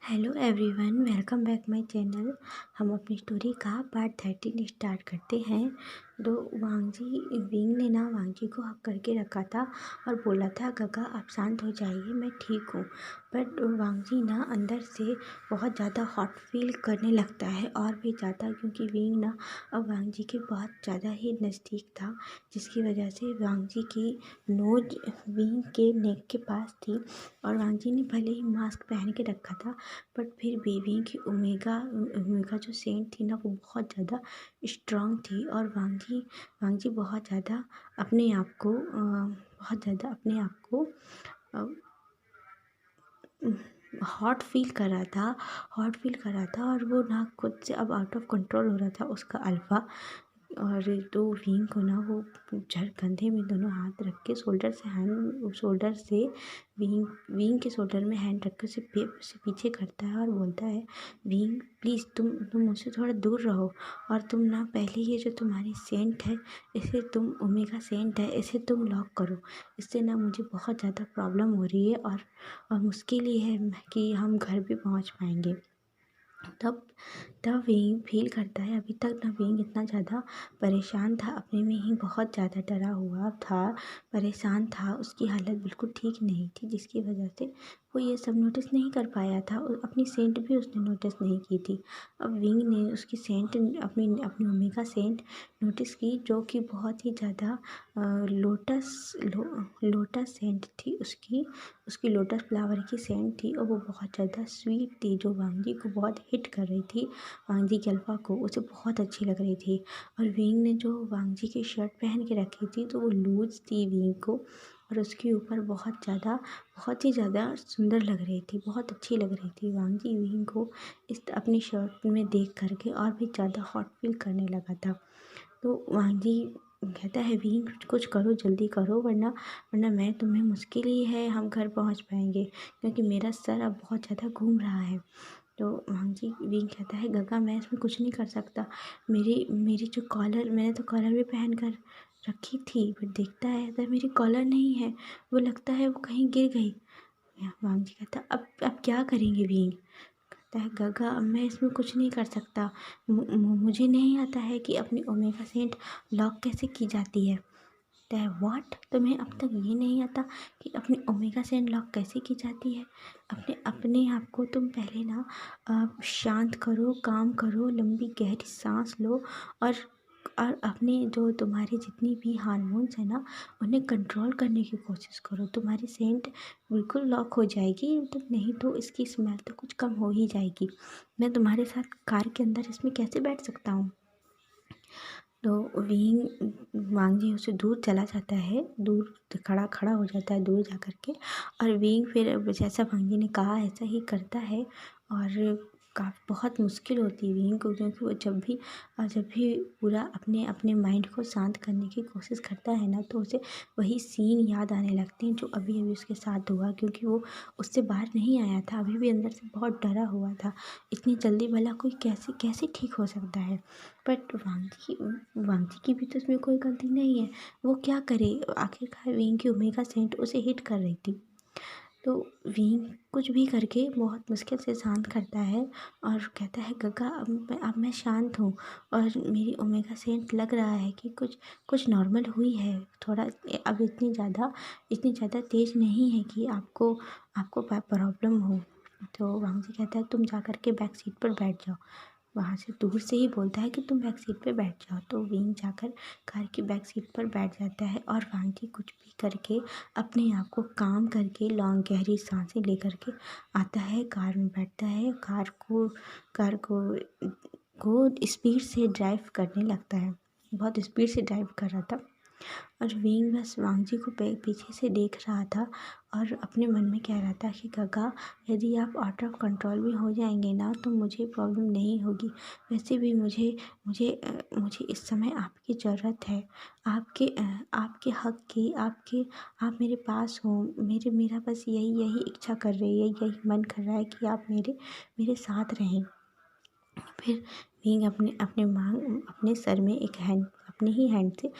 Hello everyone, welcome back my channel. हम अपनी story का पार्ट 13 स्टार्ट करते हैं। तो विंग ने ना वांगजी को हक करके रखा था और बोला था, गगा आप शांत हो जाइए, मैं ठीक हूँ। बट वांगजी ना अंदर से बहुत ज़्यादा हॉट फील करने लगता है और भी ज़्यादा, क्योंकि विंग ना अब वांगजी के बहुत ज़्यादा ही नज़दीक था, जिसकी वजह से वांगजी की नोज विंग के नेक के पास थी। और वांगजी ने भले ही मास्क पहन के रखा था, बट फिर भी विंग की ओमेगा ओमेगा जो सेंट थी ना, वो बहुत ज़्यादा स्ट्रांग थी। और वांगजी बहुत ज़्यादा अपने आप को हॉट फील कर रहा था, और वो ना खुद से अब आउट ऑफ कंट्रोल हो रहा था उसका अल्फा। और तो विंग को ना वो कंधे में दोनों हाथ रख के शोल्डर से विंग के शोल्डर में हैंड रख के उसे पीछे करता है और बोलता है, विंग प्लीज़ तुम मुझसे थोड़ा दूर रहो। और तुम ना पहले ये जो तुम्हारी सेंट है, इसे तुम ओमेगा सेंट है, इसे तुम लॉक करो। इससे ना मुझे बहुत ज़्यादा प्रॉब्लम हो रही है और मुश्किल ही है कि हम घर भी पहुंच पाएंगे। तब तब विंग फील करता है, अभी तक ना विंग इतना ज़्यादा परेशान था, अपने में ही बहुत ज़्यादा डरा हुआ था, परेशान था, उसकी हालत बिल्कुल ठीक नहीं थी, जिसकी वजह से वो ये सब नोटिस नहीं कर पाया था और अपनी सेंट भी उसने नोटिस नहीं की थी। अब विंग ने उसकी सेंट अपनी अपनी ओमेगा सेंट नोटिस की, जो कि बहुत ही ज़्यादा लोटस सेंट थी उसकी लोटस फ्लावर की सेंट थी, और वो बहुत ज़्यादा स्वीट थी, जो वांगजी को बहुत हिट कर रही थी। वांगजी के अल्फा को उसे बहुत अच्छी लग रही थी। और विंग ने जो वांगजी की शर्ट पहन के रखी थी, तो वो लूज थी विंग को, और उसके ऊपर बहुत ही ज़्यादा सुंदर लग रही थी, बहुत अच्छी लग रही थी। वांगजी विंग को इस अपनी शर्ट में देख करके और भी ज़्यादा हॉट फील करने लगा था। तो वांगजी कहता है, विंग कुछ करो, जल्दी करो, वरना वरना मैं तुम्हें मुश्किल ही है हम घर पहुंच पाएंगे, क्योंकि मेरा सर अब बहुत ज़्यादा घूम रहा है। तो विंग कहता है, गगा मैं इसमें कुछ नहीं कर सकता, मेरी मेरी जो कॉलर मैंने तो कॉलर भी पहन कर रखी थी, बट देखता है तो मेरी कॉलर नहीं है, वो लगता है वो कहीं गिर गई। वांगजी कहता, अब क्या करेंगे विंग? कहता है, गगा अब मैं इसमें कुछ नहीं कर सकता, मुझे नहीं आता है कि अपनी ओमेगा सेंट लॉक कैसे की जाती है। कहता है, व्हाट, तुम्हें अब तक ये नहीं आता कि अपनी ओमेगा सेंट लॉक कैसे की जाती है? अपने अपने आप को तुम पहले ना शांत करो, काम करो, लंबी गहरी सांस लो, और अपने जो तुम्हारी जितनी भी हार्मोन्स है ना, उन्हें कंट्रोल करने की कोशिश करो। तुम्हारी सेंट बिल्कुल लॉक हो जाएगी, तो नहीं तो इसकी स्मेल तो कुछ कम हो ही जाएगी। मैं तुम्हारे साथ कार के अंदर इसमें कैसे बैठ सकता हूँ? तो वांगजी उससे दूर चला जाता है, दूर खड़ा खड़ा हो जाता है दूर जा कर के। और विंग फिर जैसा वांगजी ने कहा ऐसा ही करता है। और बहुत मुश्किल होती है विंग को, क्योंकि वो जब भी पूरा अपने अपने माइंड को शांत करने की कोशिश करता है ना, तो उसे वही सीन याद आने लगते हैं जो अभी अभी उसके साथ हुआ, क्योंकि वो उससे बाहर नहीं आया था, अभी भी अंदर से बहुत डरा हुआ था। इतनी जल्दी भला कोई कैसे कैसे ठीक हो सकता है? बट वांगजी की भी तो इसमें कोई गलती नहीं है, वो क्या करे? आखिरकार विंग की ओमेगा सेंट उसे हिट कर रही थी। तो विंग कुछ भी करके बहुत मुश्किल से शांत करता है और कहता है, गगा अब मैं शांत हूँ, और मेरी ओमेगा सेंट लग रहा है कि कुछ नॉर्मल हुई है, थोड़ा अब इतनी ज़्यादा तेज़ नहीं है कि आपको आपको प्रॉब्लम हो। तो वांगजी कहता है, तुम जा कर के बैक सीट पर बैठ जाओ। वहाँ से दूर से ही बोलता है कि तुम बैक सीट पे बैठ जाओ। तो विंग जाकर कार की बैक सीट पर बैठ जाता है, और वांगजी कुछ भी करके अपने आप को काम करके लॉन्ग गहरी सांसें लेकर के आता है, कार में बैठता है, कार को स्पीड से ड्राइव करने लगता है। बहुत स्पीड से ड्राइव कर रहा था, और विंग बस वांगजी को पीछे से देख रहा था और अपने मन में कह रहा था कि गगा, यदि आप आउट ऑफ कंट्रोल भी हो जाएंगे ना, तो मुझे प्रॉब्लम नहीं होगी। वैसे भी मुझे इस समय आपकी ज़रूरत है, आपके हक की, आप मेरे पास हो। मेरा बस यही इच्छा कर रही है, यही मन कर रहा है कि आप मेरे साथ रहें। फिर विंग अपने सर में एक हैंड अपने ही हैंड से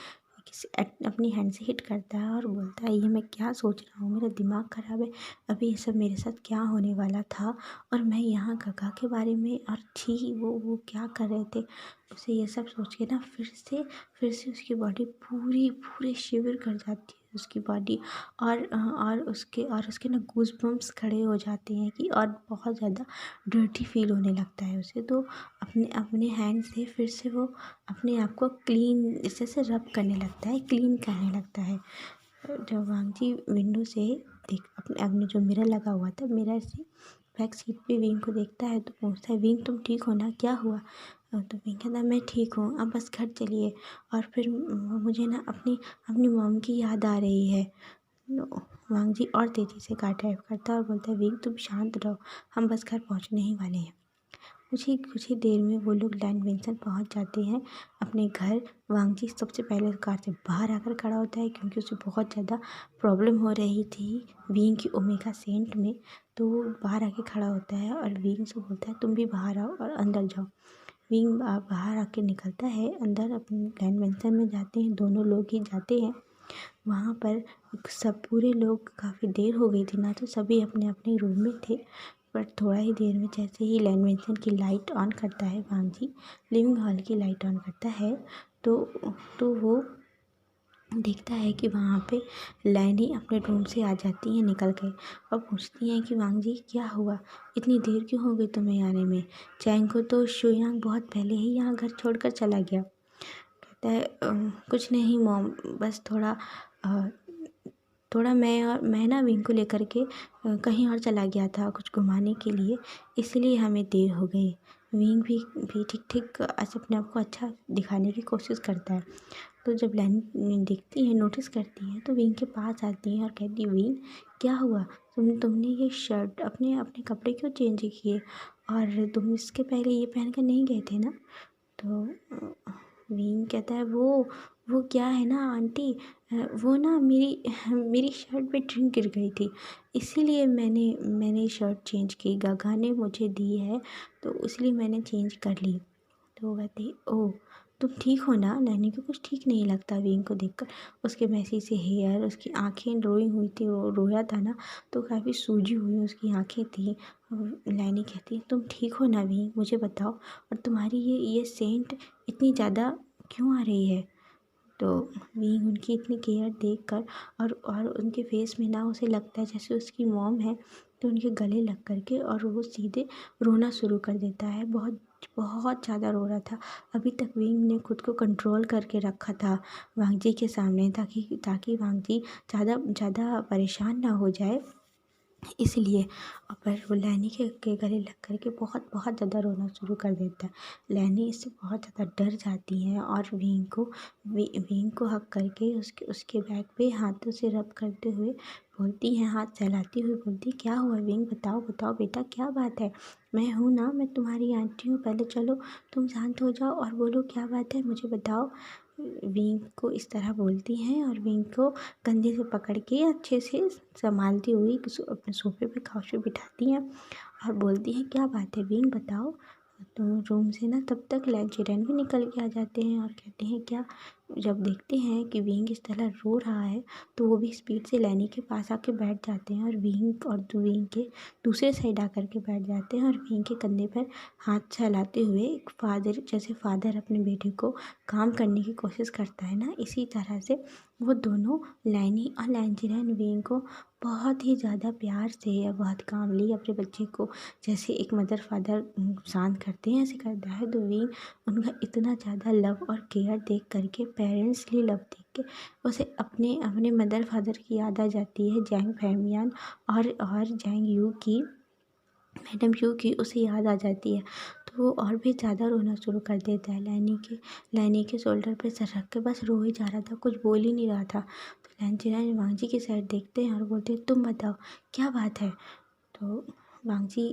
अपनी हैंड से हिट करता है और बोलता है ये मैं क्या सोच रहा हूँ, मेरा दिमाग ख़राब है, अभी ये सब मेरे साथ क्या होने वाला था। और मैं यहाँ गगा के बारे में, और छी वो क्या कर रहे थे। उसे ये सब सोच के ना फिर से उसकी बॉडी पूरे शिविर कर जाती है उसकी बॉडी। और उसके ना गूज बम्प्स खड़े हो जाते हैं कि और बहुत ज़्यादा डर्टी फील होने लगता है उसे। तो अपने अपने हैंड से फिर से वो अपने आप को क्लीन जैसे रब करने लगता है, क्लीन करने लगता है। जब वांगजी विंडो से देख अपने अपने जो मिरर लगा हुआ था, मिरर से बैक सीट पे विंग को देखता है तो पूछता है, विंग तुम ठीक हो ना, क्या हुआ। तो विंग कहता है मैं ठीक हूँ, अब बस घर चलिए। और फिर मुझे ना अपनी अपनी मॉम की याद आ रही है। वांगजी और तेज़ी से कार ड्राइव करता है और बोलता है, विंग तुम शांत रहो, हम बस घर पहुँचने ही वाले हैं। कुछ ही देर में वो लोग लैंड विंसन पहुँच जाते हैं अपने घर। वांगजी सबसे पहले कार से बाहर आकर खड़ा होता है क्योंकि उसे बहुत ज़्यादा प्रॉब्लम हो रही थी विंग की ओमेगा सेंट में। तो वो बाहर आके खड़ा होता है और विंग से बोलता है तुम भी बाहर आओ और अंदर जाओ। विंग बाहर आके निकलता है, अंदर अपने लैंड विंसन में जाते हैं, दोनों लोग ही जाते हैं। वहाँ पर सब पूरे लोग, काफ़ी देर हो गई थी ना, तो सभी अपने अपने रूम में थे। पर थोड़ा ही देर में जैसे ही लैंड विंसन की लाइट ऑन करता है वांगजी, लिविंग हॉल की लाइट ऑन करता है, तो वो देखता है कि वहाँ पे लैनी अपने रूम से आ जाती है निकल के, और पूछती हैं कि वांगजी क्या हुआ, इतनी देर क्यों हो गई तुम्हें आने में। चैंग को तो शुयांग बहुत पहले ही यहाँ घर छोड़कर चला गया। कहता है कुछ नहीं मॉम, बस अ, थोड़ा मैं ना विंग को लेकर के कहीं और चला गया था कुछ घुमाने के लिए, इसलिए हमें देर हो गई। विंग भी ठीक अपने आप को अच्छा दिखाने की कोशिश करता है। तो जब लैनी देखती है, नोटिस करती है, तो विंग के पास आती है और कहती है, विंग क्या हुआ, तुमने ये शर्ट अपने अपने कपड़े क्यों चेंज किए, और तुम इसके पहले ये पहन कर नहीं गए थे ना। तो विंग कहता है, वो क्या है ना आंटी, वो ना मेरी शर्ट पे ड्रिंक गिर गई थी, इसीलिए मैंने शर्ट चेंज की, गगा ने मुझे दी है तो इसलिए मैंने चेंज कर ली। तो वो कहती, ओह तुम ठीक हो ना। नैनी को कुछ ठीक नहीं लगता विंग को देखकर, उसके मैसी से हेयर, उसकी आंखें रोई हुई थी, वो रोया था ना, तो काफ़ी सूजी हुई उसकी आंखें थी। और नैनी कहती, तुम ठीक हो ना विंग, मुझे बताओ, और तुम्हारी ये सेंट इतनी ज़्यादा क्यों आ रही है। तो विंग उनकी इतनी केयर देखकर और उनके फेस में ना उसे लगता है जैसे उसकी मॉम है, तो उनके गले लग करके और वो सीधे रोना शुरू कर देता है। बहुत बहुत ज़्यादा रो रहा था। अभी तक विंग ने खुद को कंट्रोल करके रखा था वांगजी के सामने, ताकि वांगजी ज़्यादा परेशान ना हो जाए, इसलिए। पर वो लैनी के गले लग कर के बहुत बहुत ज़्यादा रोना शुरू कर देता है। लैनी इससे बहुत ज़्यादा डर जाती है और विंग को हक करके उसके बैक पे हाथों से रब करते हुए बोलती हैं, हाथ सहलाती हुई बोलती, क्या हुआ विंग, बताओ बताओ बेटा, क्या बात है। मैं हूँ ना, मैं तुम्हारी आंटी हूँ, पहले चलो तुम शांत हो जाओ और बोलो क्या बात है, मुझे बताओ। विंग को इस तरह बोलती हैं और विंग को कंधे से पकड़ के अच्छे से संभालती हुई अपने सोफे पे काउच पे बिठाती हैं और बोलती हैं, क्या बात है विंग बताओ। तो रूम से ना तब तक लैंचेरन भी निकल के आ जाते हैं और कहते हैं, क्या। जब देखते हैं कि विंग इस तरह रो रहा है, तो वो भी स्पीड से लैनी के पास आके बैठ जाते हैं और विंग के दूसरे साइड आकर के बैठ जाते हैं और विंग के कंधे पर हाथ सहलाते हुए, एक फादर जैसे फादर अपने बेटे को काम करने की कोशिश करता है ना, इसी तरह से वो दोनों, लैनी और लैंचेरन, विंग को बहुत ही ज़्यादा प्यार से या बहुत कामली अपने बच्चे को जैसे एक मदर फादर शांत करते हैं ऐसे करता है। तो विंग उनका इतना ज़्यादा लव और केयर देख करके, पेरेंट्सली लव देख के उसे अपने अपने मदर फादर की याद आ जाती है, जैंग फैमियान और जैंग यू की, मैडम यू की उसे याद आ जाती है। तो वो और भी ज़्यादा रोना शुरू कर देता है। लैनी के शोल्डर पे सर रख के बस रो ही जा रहा था, कुछ बोल ही नहीं रहा था। तो लैंचेरन वांगजी की साइड देखते हैं और बोलते हैं, तुम बताओ क्या बात है। तो वांगजी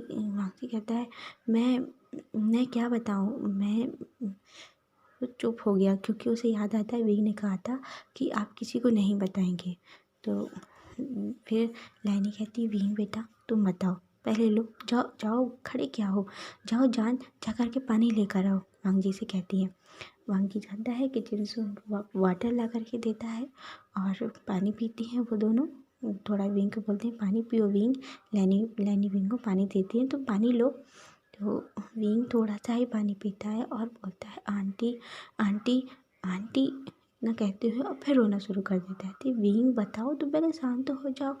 कहता है, मैं क्या बताऊँ, मैं तो चुप हो गया क्योंकि उसे याद आता है विंग ने कहा था कि आप किसी को नहीं बताएंगे। तो फिर लैनी कहती है, विंग बेटा तुम बताओ, पहले लो, जाओ जाओ, खड़े क्या हो, जाओ जा कर के पानी लेकर आओ। वांगजी से कहती है। वांगजी जानता है कि जिनसुन वाटर ला कर के देता है और पानी पीती हैं वो दोनों। थोड़ा विंग को बोलते हैं पानी पियो विंग। लैनी विंग को पानी देती है, तुम पानी लो। तो विंग थोड़ा सा ही पानी पीता है और बोलता है आंटी आंटी आंटी इतना कहते हुए और फिर रोना शुरू कर देता है। तो विंग बताओ, तुम पहले शांत तो हो जाओ।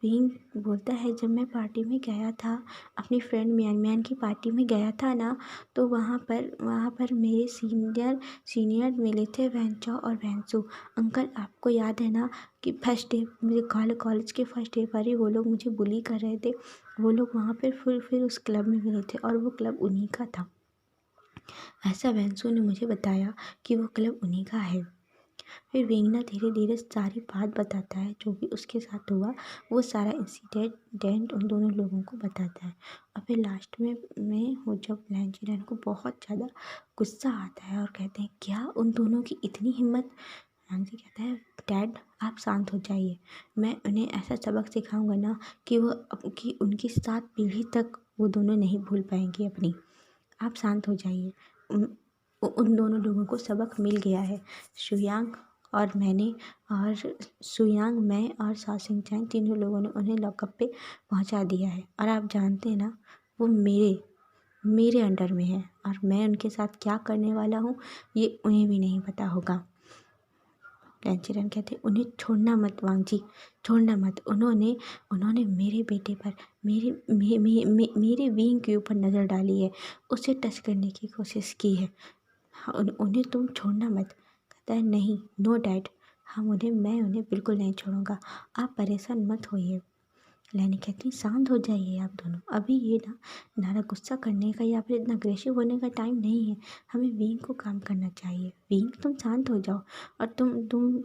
विंग बोलता है जब मैं पार्टी में गया था, अपनी फ्रेंड म्यान म्यान की पार्टी में गया था ना, तो वहाँ पर मेरे सीनियर मिले थे वेंचो और वेंसू। अंकल आपको याद है ना कि फर्स्ट डे मुझे कॉलेज के फर्स्ट डे पर ही वो लोग मुझे बुली कर रहे थे। वो लोग वहाँ पर फिर उस क्लब में मिले थे और वो क्लब उन्हीं का था। ऐसा वेंसू ने मुझे बताया कि वो क्लब उन्हीं का है। फिर वेंगना धीरे धीरे सारी बात बताता है जो भी उसके साथ हुआ, वो सारा इंसिडेंट उन दोनों लोगों को बताता है। और फिर लास्ट में वो जब लैंचीरैन को बहुत ज़्यादा गुस्सा आता है और कहते हैं क्या उन दोनों की इतनी हिम्मत। लैंची कहता है डैड आप शांत हो जाइए, मैं उन्हें ऐसा सबक सिखाऊंगा ना कि उनकी 7 पीढ़ी तक वो दोनों नहीं भूल पाएंगे अपनी। आप शांत हो जाइए। उन दोनों लोगों को सबक मिल गया है। शुयांग और मैं और सासिंग चैन तीनों लोगों ने उन्हें लॉकअप पे पहुंचा दिया है और आप जानते हैं ना वो मेरे अंडर में है और मैं उनके साथ क्या करने वाला हूँ ये उन्हें भी नहीं पता होगा। लैंचीरन कहते उन्हें छोड़ना मत वांगजी, छोड़ना मत। उन्होंने मेरे बेटे पर मेरे विंग के ऊपर नज़र डाली है, उसे टच करने की कोशिश की है। उन्हें तुम छोड़ना मत। कहता है नहीं, नो डैड, मैं उन्हें बिल्कुल नहीं छोड़ूंगा, आप परेशान मत होइए। लैनी कहती शांत हो जाइए आप दोनों, अभी ये ना ज़्यादा गुस्सा करने का या फिर इतना अग्रेसिव होने का टाइम नहीं है, हमें विंग को काम करना चाहिए। विंग तुम शांत हो जाओ और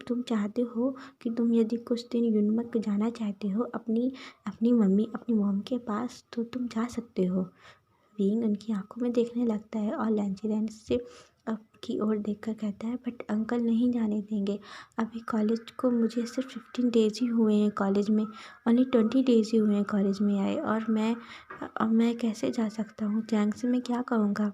तुम चाहते हो कि तुम यदि कुछ दिन यूनमक जाना चाहते हो अपनी मॉम के पास तो तुम जा सकते हो। विंग उनकी आंखों में देखने लगता है और लैंचीरैन से अब की ओर देखकर कहता है बट अंकल नहीं जाने देंगे, अभी कॉलेज को मुझे सिर्फ 15 डेज़ ही हुए हैं कॉलेज में, ओनली 20 डेज़ ही हुए हैं कॉलेज में आए और मैं कैसे जा सकता हूँ। चैंग से मैं क्या कहूँगा,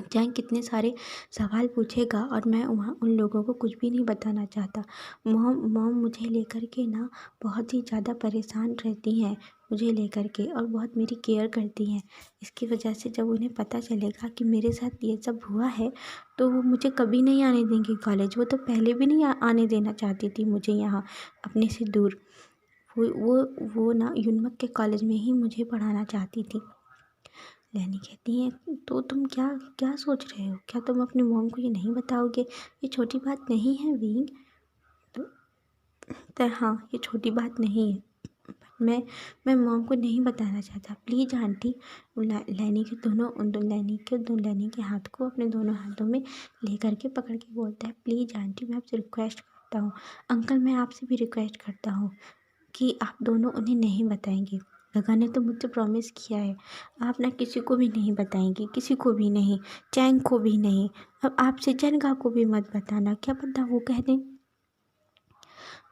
चैंग कितने सारे सवाल पूछेगा और मैं वहाँ उन लोगों को कुछ भी नहीं बताना चाहता। मॉम मुझे लेकर के ना बहुत ही ज़्यादा परेशान रहती हैं मुझे लेकर के और बहुत मेरी केयर करती हैं। इसकी वजह से जब उन्हें पता चलेगा कि मेरे साथ ये सब हुआ है तो वो मुझे कभी नहीं आने देंगे कॉलेज। वो तो पहले भी नहीं आने देना चाहती थी मुझे यहाँ अपने से दूर। वो ना यूनमक के कॉलेज में ही मुझे पढ़ाना चाहती थी। लैनी कहती है तो तुम क्या क्या सोच रहे हो, क्या तुम अपनी मॉम को ये नहीं बताओगे, ये छोटी बात नहीं है विंग। तो हाँ ये छोटी बात नहीं है, मैं मॉम को नहीं बताना चाहता, प्लीज़ आंटी। लैनी के हाथ को अपने दोनों हाथों में ले करके पकड़ के बोलता है प्लीज़ आंटी मैं आपसे रिक्वेस्ट करता हूँ, अंकल मैं आपसे भी रिक्वेस्ट करता हूँ कि आप दोनों उन्हें नहीं बताएंगे। गगा ने तो मुझसे प्रॉमिस किया है आप ना किसी को भी नहीं बताएंगे, किसी को भी नहीं, चैंग को भी नहीं, अब आप सिचेनगा को भी मत बताना, क्या पता वो कह दें।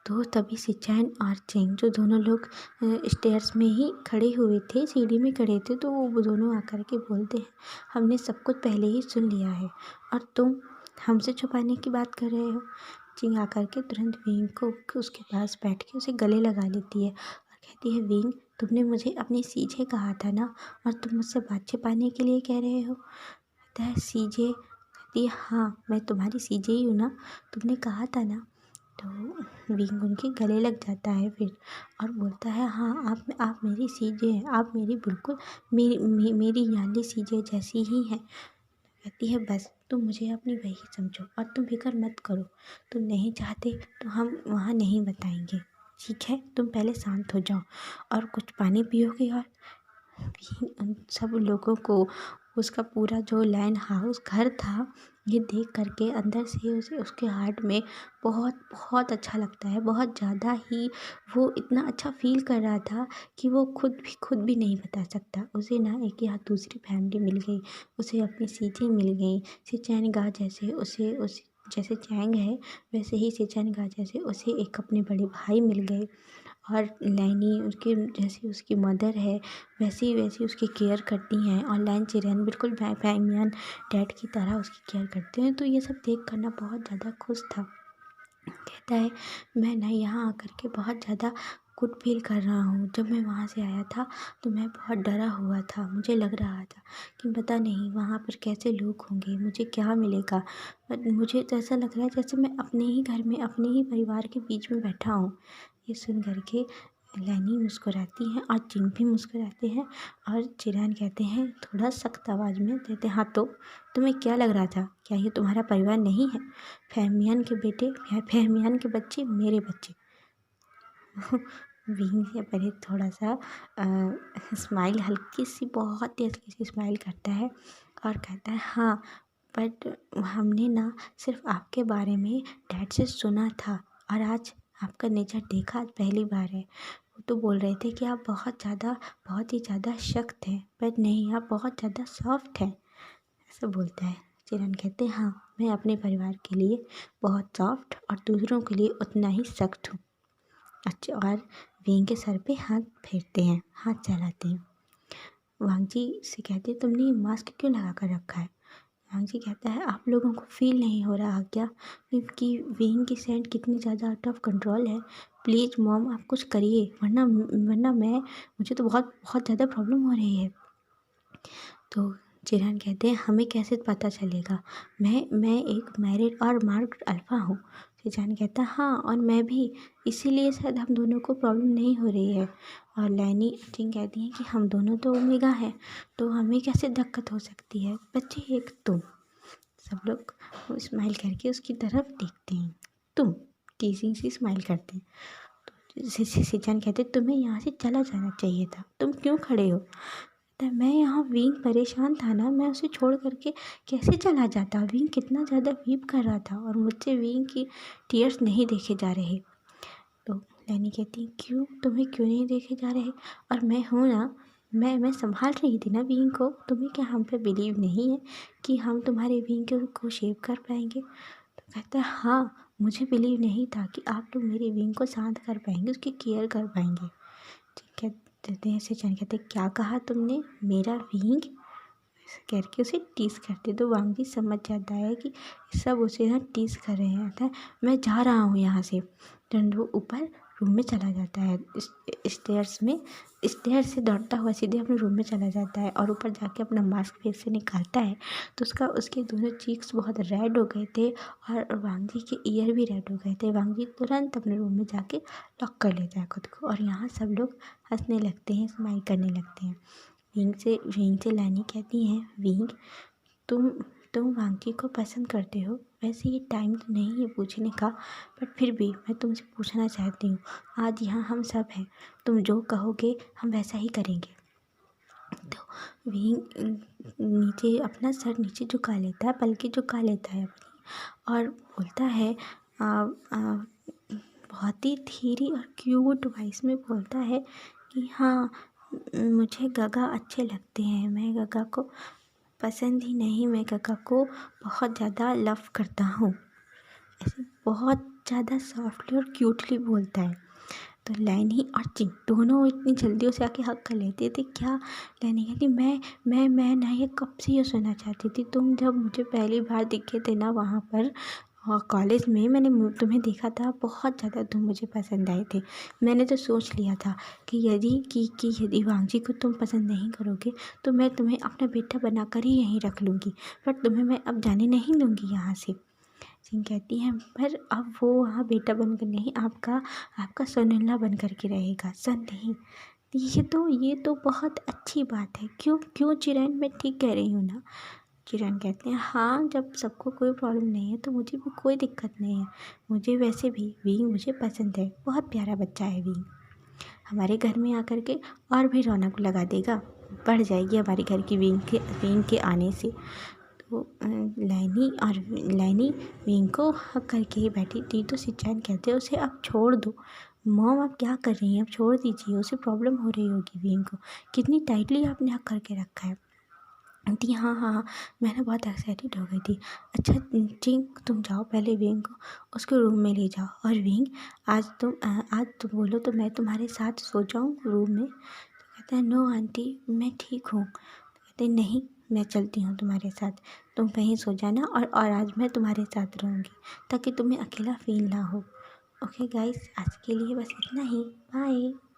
तो तभी सिचैन और चेंग जो दोनों लोग स्टेयर्स में ही खड़े हुए थे, सीढ़ी में खड़े थे, तो वो दोनों आकर के बोलते हैं हमने सब कुछ पहले ही सुन लिया है और तुम हमसे छुपाने की बात कर रहे हो। चिंग आकर के तुरंत विंग को उसके पास बैठ के उसे गले लगा लेती है और कहती है विंग तुमने मुझे अपनी सीजे कहा था ना और तुम मुझसे बात छिपाने के लिए कह रहे हो। कहता है सीजे। कहती है हाँ मैं तुम्हारी सीजे ही हूँ ना, तुमने कहा था ना। तो विंग उनके गले लग जाता है फिर और बोलता है हाँ आप मेरी सीजे हैं, आप मेरी बिल्कुल मेरी याली सीजे जैसी ही हैं। कहती है बस तुम मुझे अपनी वही समझो और तुम फिक्र मत करो, तुम नहीं चाहते तो हम वहाँ नहीं बताएंगे, ठीक है तुम पहले शांत हो जाओ और कुछ पानी पियोगे। और उन सब लोगों को उसका पूरा जो लैंड हाउस घर था ये देख करके अंदर से उसे उसके हार्ट में बहुत बहुत अच्छा लगता है, बहुत ज़्यादा ही। वो इतना अच्छा फील कर रहा था कि वो खुद भी नहीं बता सकता। उसे ना एक यहाँ दूसरी फैमिली मिल गई, उसे अपनी सीटें मिल गई, सिचैनगा जैसे जैसे चैंग है वैसे ही सिचैनगा जैसे उसे एक अपने बड़े भाई मिल गए और लैनी उसके जैसी उसकी मदर है वैसी वैसी उसकी केयर करती हैं, और लैन चिरैन बिल्कुल फैमियन डैड की तरह उसकी केयर करते हैं। तो ये सब देख कर ना बहुत ज़्यादा खुश था। कहता है मैं ना यहाँ आकर के बहुत ज़्यादा गुड फील कर रहा हूँ। जब मैं वहाँ से आया था तो मैं बहुत डरा हुआ था, मुझे लग रहा था कि पता नहीं वहाँ पर कैसे लोग होंगे, मुझे क्या मिलेगा। बट मुझे तो ऐसा लग रहा है जैसे मैं अपने ही घर में अपने ही परिवार के बीच में बैठा हूँ। ये सुन कर के लैनी मुस्कुराती हैं और जिन भी मुस्कुराते हैं, और चिरान कहते हैं थोड़ा सख्त आवाज़ में, कहते हैं हाँ तो तुम्हें क्या लग रहा था, क्या ये तुम्हारा परिवार नहीं है? फहमियान के बेटे फहमियान के बच्चे मेरे बच्चे। विंग से पहले थोड़ा सा स्माइल, हल्की सी बहुत ही हल्की सी स्माइल करता है और कहता है हाँ, बट हमने ना सिर्फ आपके बारे में डैड से सुना था, और आज आपका नेचर देखा, आज पहली बार है। वो तो बोल रहे थे कि आप बहुत ही ज़्यादा सख्त हैं, बट नहीं, आप बहुत ज़्यादा सॉफ्ट हैं, ऐसा बोलता है। चिरन कहते हैं हाँ, मैं अपने परिवार के लिए बहुत सॉफ्ट और दूसरों के लिए उतना ही सख्त हूँ। अच्छा, और विंग के सर पे हाथ फेरते हैं, हाथ चलाते हैं। वांग जी से कहते हैं तुमने ये मास्क क्यों लगा कर रखा है? वांग जी कहता है आप लोगों को फील नहीं हो रहा क्या कि विंग की सेंट कितनी ज़्यादा आउट ऑफ कंट्रोल है? प्लीज़ मॉम आप कुछ करिए, वरना मुझे तो बहुत बहुत ज़्यादा प्रॉब्लम हो रही है। तो चिरान कहते हैं हमें कैसे पता चलेगा, मैं एक मैरिड और मार्क्ड अल्फ़ा हूँ। चिरान कहता है हाँ, और मैं भी, इसीलिए शायद हम दोनों को प्रॉब्लम नहीं हो रही है। और लैनी टिंग कहती हैं कि हम दोनों तो ओमेगा हैं, तो हमें कैसे दिक्कत हो सकती है, बच्चे एक तुम। सब लोग स्माइल करके उसकी तरफ देखते हैं, तुम टीजिंग सी स्माइल करते हैं। तो सिचान कहते तुम्हें यहाँ से चला जाना चाहिए था, तुम क्यों खड़े हो? मैं यहाँ विंग परेशान था ना, मैं उसे छोड़ करके कैसे चला जाता? विंग कितना ज़्यादा वीप कर रहा था और मुझसे विंग की टीयर्स नहीं देखे जा रहे। तो लैनी कहती क्यों, तुम्हें क्यों नहीं देखे जा रहे? और मैं हूँ ना, मैं संभाल रही थी ना विंग को। तुम्हें क्या हम पे बिलीव नहीं है कि हम तुम्हारे विंग को शेव कर पाएंगे? तो कहता है हाँ, मुझे बिलीव नहीं था कि आप लोग मेरे विंग को शांत कर पाएंगे, उसकी केयर कर पाएंगे। ठीक है, कहते हैं सिचान कहते क्या कहा तुमने, मेरा विंग? कह के उसे टीस करते। तो वांग जी समझ जाता है कि सब उसे ना टीस कर रहे हैं। आता है मैं जा रहा हूँ यहाँ से। तो वो ऊपर रूम में चला जाता है, स्टेयर से दौड़ता हुआ सीधे अपने रूम में चला जाता है, और ऊपर जाके अपना मास्क फेस से निकालता है तो उसके दोनों चीक्स बहुत रेड हो गए थे, और वांग जी के ईयर भी रेड हो गए थे। वांग जी तुरंत अपने रूम में जाके लॉक कर लेता है खुद को, और यहाँ सब लोग हंसने लगते हैं, स्माइल करने लगते हैं। विंग से लैनी कहती हैं विंग, तुम वांकी को पसंद करते हो? वैसे ये टाइम तो नहीं है पूछने का, बट फिर भी मैं तुमसे पूछना चाहती हूँ। आज यहाँ हम सब हैं, तुम जो कहोगे हम वैसा ही करेंगे। तो विंग नीचे अपना सर नीचे झुका लेता है, पलके झुका लेता है अपनी, और बोलता है बहुत ही धीरे और क्यूट वॉइस में बोलता है कि हाँ, मुझे गगा अच्छे लगते हैं, मैं गगा को पसंद ही नहीं, मैं गगा को बहुत ज़्यादा लव करता हूँ। ऐसे बहुत ज़्यादा सॉफ्टली और क्यूटली बोलता है। तो लैनी और चिंग दोनों इतनी जल्दी उसे आके हक कर लेते थे। क्या? लैनी कहती मैं ना ये कब से ये सुनना चाहती थी, तुम जब मुझे पहली बार दिखे थे ना वहाँ पर कॉलेज में, मैंने तुम्हें देखा था, बहुत ज़्यादा तुम मुझे पसंद आए थे। मैंने तो सोच लिया था कि यदि वांग जी को तुम पसंद नहीं करोगे तो मैं तुम्हें अपना बेटा बनाकर ही यहीं रख लूँगी, पर तुम्हें मैं अब जाने नहीं दूँगी यहाँ से। सिंह कहती हैं पर अब वो वहाँ बेटा बनकर नहीं, आपका son-in-law बन कर के रहेगा, सन नहीं। ये तो बहुत अच्छी बात है। क्यों क्यों चिरैन, मैं ठीक कह रही हूँ ना? चिरैन कहते हैं हाँ, जब सबको कोई प्रॉब्लम नहीं है तो मुझे भी कोई दिक्कत नहीं है। मुझे वैसे भी विंग मुझे पसंद है, बहुत प्यारा बच्चा है विंग। हमारे घर में आकर के और भी रौनक लगा देगा, बढ़ जाएगी हमारे घर की विंग के आने से। तो लैनी विंग को हक करके ही बैठी थी। तो सिंचान कहते उसे अब छोड़ दो। मॉम आप क्या कर रही हैं, अब छोड़ दीजिए, उसे प्रॉब्लम हो रही होगी विंग को, कितनी टाइटली आपने हक करके रखा है। आंटी हाँ हाँ हाँ, मैं ना बहुत एक्साइटेड हो गई थी। अच्छा चिंग तुम जाओ पहले विंग को उसके रूम में ले जाओ, और विंग आज तुम बोलो तो मैं तुम्हारे साथ सो जाऊँ रूम में। तो कहता है नो आंटी मैं ठीक हूँ। तो कहते हैं नहीं मैं चलती हूँ तुम्हारे साथ, तुम कहीं सो जाना, और आज मैं तुम्हारे साथ रहूँगी ताकि तुम्हें अकेला फील ना हो। ओके गाइस आज के लिए बस इतना ही, बाय।